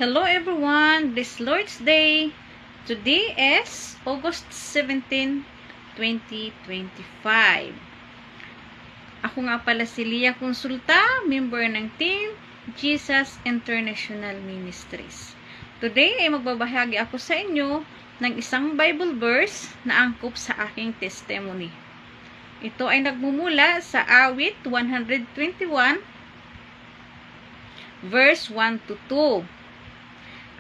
Hello everyone, this Lord's Day. Today is August 17, 2025. Ako nga pala si Lia Consulta, member ng Team Jesus International Ministries. Today ay magbabahagi ako sa inyo ng isang Bible verse na angkop sa aking testimony. Ito ay nagmumula sa awit 121 verse 1 to 2.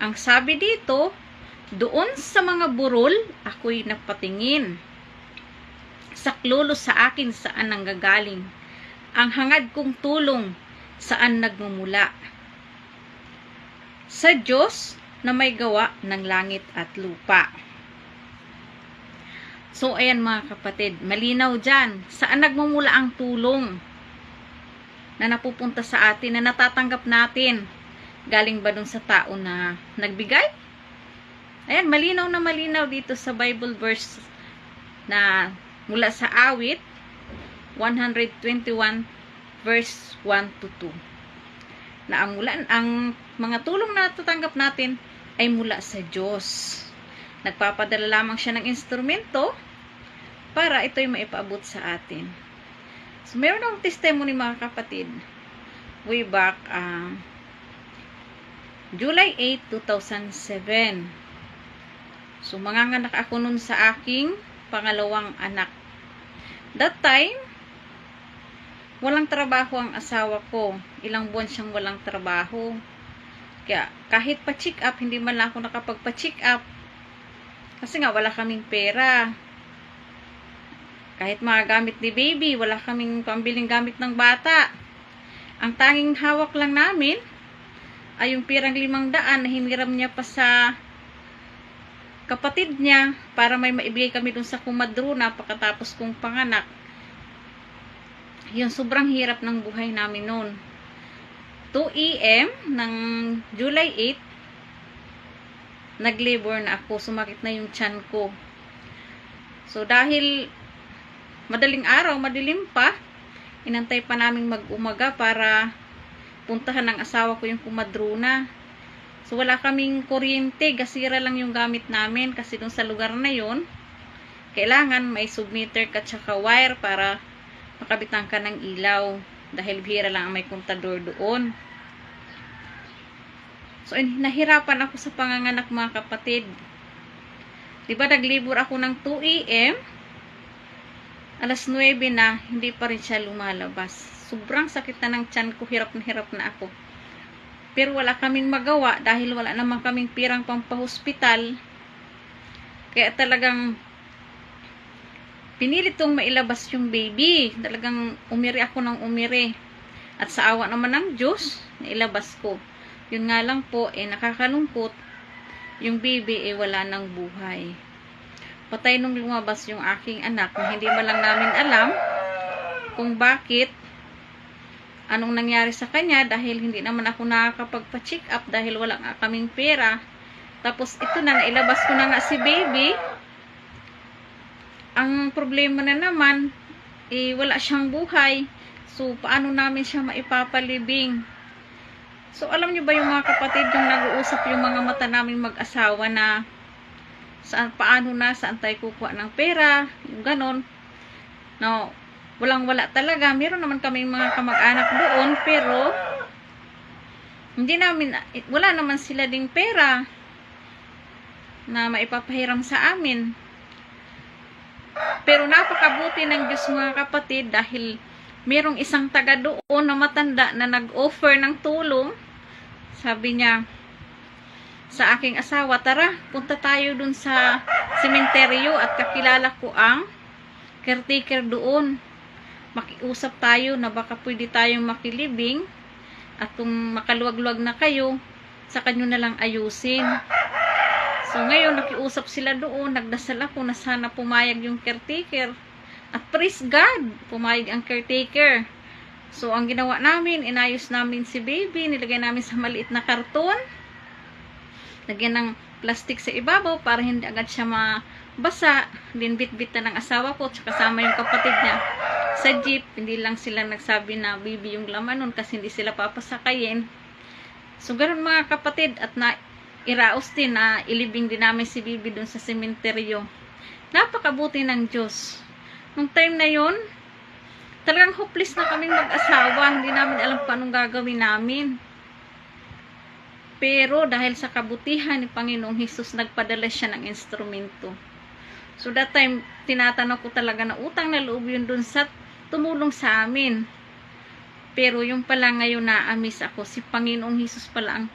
Ang sabi dito, doon sa mga burol, ako'y napatingin. Saklolo sa akin saan nanggagaling. Ang hangad kong tulong, saan nagmumula. Sa Diyos na may gawa ng langit at lupa. So, ayan mga kapatid, malinaw dyan. Saan nagmumula ang tulong na napupunta sa atin, na natatanggap natin? Galing ba dun sa tao na nagbigay? Ayan, malinaw na malinaw dito sa Bible verse na mula sa awit 121 verse 1 to 2. Na ang mga tulong na natatanggap natin ay mula sa Diyos. Nagpapadala lamang siya ng instrumento para ito'y maipaabot sa atin. So, meron akong testimony mga kapatid. Way back, July 8, 2007. So, manganganak ako nun sa aking pangalawang anak. That time, walang trabaho ang asawa ko. Ilang buwan siyang walang trabaho. Kaya, kahit pa-check up, hindi man lang ako nakapagpa-check up. Kasi nga, wala kaming pera. Kahit mga gamit ni baby, wala kaming pambiling gamit ng bata. Ang tanging hawak lang namin ay yung pirang 500 na hiniram niya pa sa kapatid niya para may maibigay kami dun sa kumadrona pagkatapos kong panganak. Yung sobrang hirap ng buhay namin noon. 2 AM ng July 8, nag-labor na ako. Sumakit na yung tiyan ko. So, dahil madaling araw, madilim pa, inantay pa namin mag-umaga para puntahan ng asawa ko yung kumadrona. So, wala kaming kuryente. Gasira lang yung gamit namin kasi dun sa lugar na yun, kailangan may submeter ka tsaka wire para makabitan ka ng ilaw. Dahil bihira lang ang may kontador doon. So, nahirapan ako sa panganganak mga kapatid. Diba, naglibor ako ng 2 AM, alas 9 na, hindi pa rin siya lumalabas. Sobrang sakit na ng tiyan ko, hirap na ako. Pero wala kaming magawa dahil wala naman kaming pirang pampahospital. Kaya talagang pinilit kong mailabas yung baby. Talagang umiri ako ng umiri. At sa awa naman ng Diyos, nailabas ko. Yun nga lang po, nakakalungkot. Yung baby wala ng buhay. Patay nung lumabas yung aking anak, hindi man lang namin alam kung bakit, anong nangyari sa kanya, dahil hindi naman ako nakakapagpa-check up dahil wala nga kaming pera. Tapos ito na, nailabas ko na nga si baby. Ang problema na naman, wala siyang buhay. So, paano namin siya maipapalibing? So, alam niyo ba yung mga kapatid, yung nag-uusap yung mga mata namin mag-asawa na saan tayo kukuha ng pera, yung ganon. No, walang-wala talaga. Meron naman kaming mga kamag-anak doon, pero wala naman sila ding pera na maipapahiram sa amin. Pero napakabuti ng Diyos mga kapatid, dahil merong isang taga doon na matanda na nag-offer ng tulong. Sabi niya sa aking asawa, tara, punta tayo dun sa sementeryo at kakilala ko ang caretaker doon. Makiusap tayo na baka pwede tayong makilibing at kung makaluwag-luwag na kayo, sa kanyo na lang ayusin. So ngayon, nakiusap sila doon, nagdasal ako na sana pumayag yung caretaker. At praise God, pumayag ang caretaker. So ang ginawa namin, inayos namin si baby, nilagay namin sa maliit na karton. Lagyan ng plastic sa ibabaw para hindi agad siya mabasa. Dinbit-bit na ng asawa ko, tsaka kasama yung kapatid niya sa jeep. Hindi lang sila nagsabi na baby yung laman nun kasi hindi sila papasakayin. So, ganun mga kapatid, at iraos din na ilibing din namin si Bibi dun sa sementeryo. Napakabuti ng Diyos. Nung time na yun, talagang hopeless na kaming mag-asawa. Hindi namin alam kung anong gagawin namin. Pero dahil sa kabutihan ni Panginoong Hesus, nagpadala siya ng instrumento. So that time, tinatanong ko talaga na utang na loob yun dun sa tumulong sa amin. Pero yung pala ngayon na-amaze ako, si Panginoong Hesus pala ang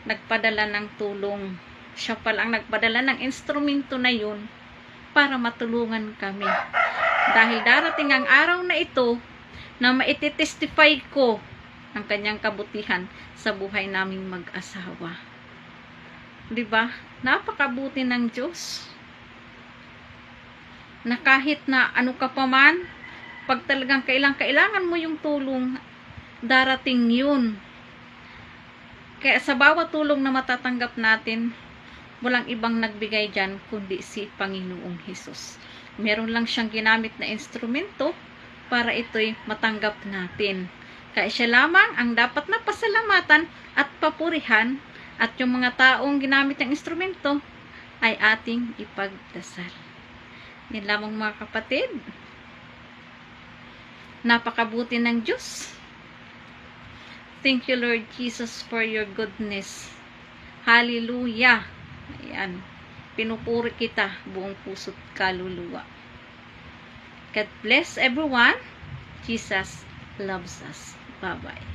nagpadala ng tulong. Siya pala ang nagpadala ng instrumento na yun para matulungan kami. Dahil darating ang araw na ito na maititestify ko ang kanyang kabutihan sa buhay naming mag-asawa. Diba? Napakabuti ng Diyos. Na kahit na ano ka pa man, pag talagang kailangan mo yung tulong, darating yun. Kaya sa bawat tulong na matatanggap natin, walang ibang nagbigay dyan kundi si Panginoong Hesus. Meron lang siyang ginamit na instrumento para ito'y matanggap natin. Kaya siya lamang ang dapat na pasalamatan at papurihan, at yung mga taong ginamit ng instrumento ay ating ipagdasal. Yan lamang mga kapatid. Napakabuti ng Diyos. Thank you, Lord Jesus, for your goodness. Hallelujah. Ayan. Pinupuri kita buong puso't kaluluwa. God bless everyone. Jesus loves us. Bye-bye.